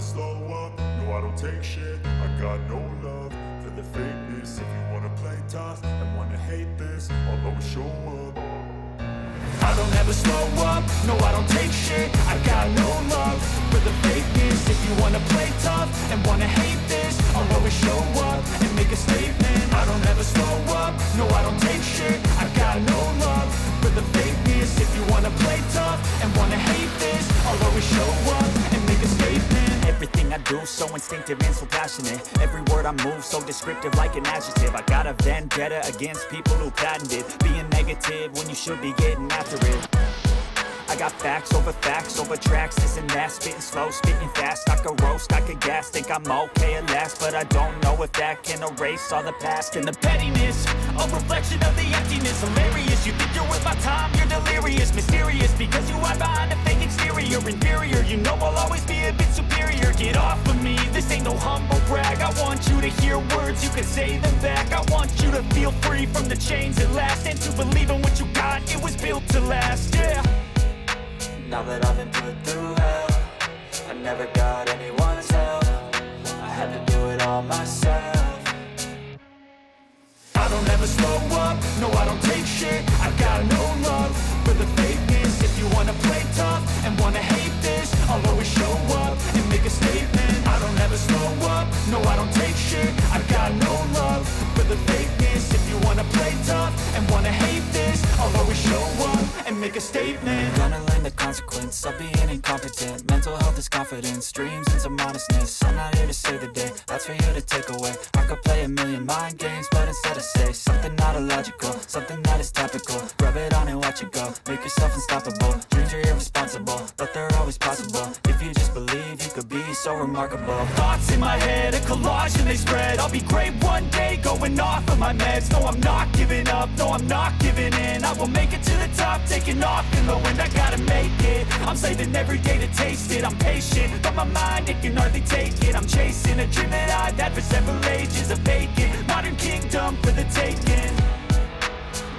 slow up, no I don't take shit. I got no love for the fakeness. If you wanna play tough and wanna hate this, I'll always show up. I don't ever slow up, no I don't take shit. I got no love for the fakeness. If you wanna play tough and wanna hate this, I'll always show up and make a statement. I don't ever slow up, no I don't take shit. I got no love for the fakeness. If you wanna play tough and wanna hate this, I'll always show up and make a statement. Everything I do so instinctive and so passionate. Every word I move so descriptive like an adjective. I got a vendetta against people who patented being negative when you should be getting after it. I got facts over tracks, this and that. Spitting slow, spitting fast, I could roast, I could gas. Think I'm okay at last, but I don't know if that can erase all the past. And the pettiness, a reflection of the emptiness. Hilarious, you think you're worth my time, you're delirious. Mysterious, because you hide behind a fake exterior. Inferior, you know I'll always be a bit superior. Get off of me, this ain't no humble brag. I want you to hear words, you can say them back. I want you to feel free from the chains at last, and to believe in what you got, it was built to last, yeah. Now that I've been put through hell, I never got anyone's help. I had to do it all myself. I don't ever slow up, no I don't take shit. I got no love for the fakeness. If you wanna play tough and wanna hate this, I'll always show up and make a statement. I don't ever slow up, no I don't take shit. I got no love for the fakeness. If you wanna play tough and wanna hate this, I'll always show up and make a statement. Gonna learn the consequence of being incompetent. Mental health is confidence, dreams and some modestness. I'm not here to save the day, that's for you to take away. I could play a million mind games, but instead I say something not illogical, something that is topical. Rub it on and watch it go, make yourself unstoppable. Dreams are irresponsible, but they're always possible. If you just believe, you could be so remarkable. Thoughts in my head, a collage and they spread. I'll be great one day, going off of my meds. No, I'm not giving up, no, I'm not giving in. I will make it to the top, taking off in the wind. I gotta make it, I'm saving every day to taste it. I'm patient, but my mind, it can hardly take it. I'm chasing a dream that I've had for several ages. A vacant, modern kingdom for the taking.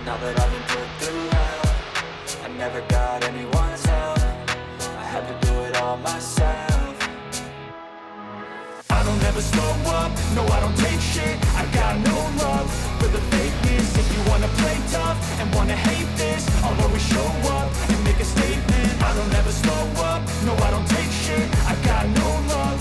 Now that I've been put through hell, I never got anyone's help. I had to do it all myself. I don't ever slow up, no I don't take shit. I got no love for the fakeness. If you wanna play tough and wanna hate this, I'll always show up and make a statement. I don't ever slow up, no I don't take shit. I got no love.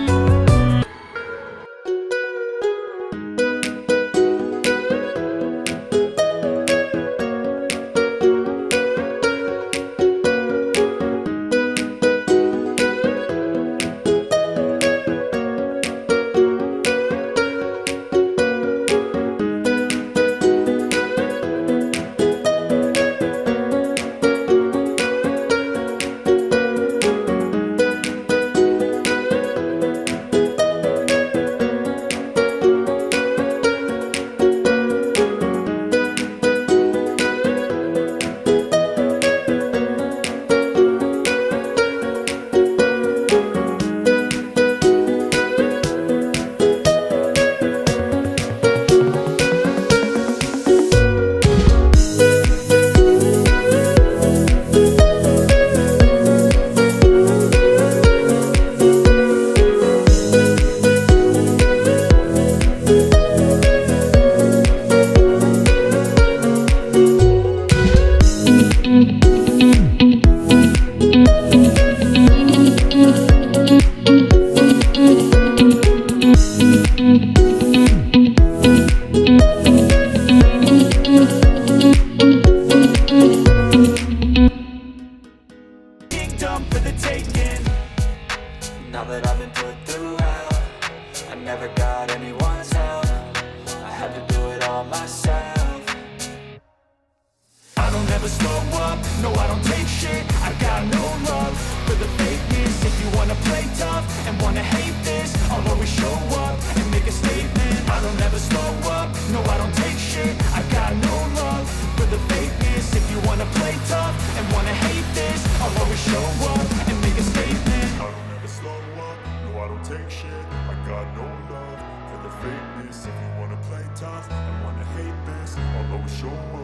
For the taking. Now that I've been put through hell, I never got anyone's help. I had to do it all myself. I don't ever slow up, no I don't take shit. I got no love for the fakeness. If you wanna play tough and wanna hate this, I'll always show up and make a statement. I don't ever slow up, no I don't take shit. I got no love for the fakeness. If you wanna play tough and wanna hate this, I'll always show up and make a statement. I don't ever slow up, no I don't take shit. I got no love for the fakeness. If you wanna play tough and wanna hate this, I'll always show up.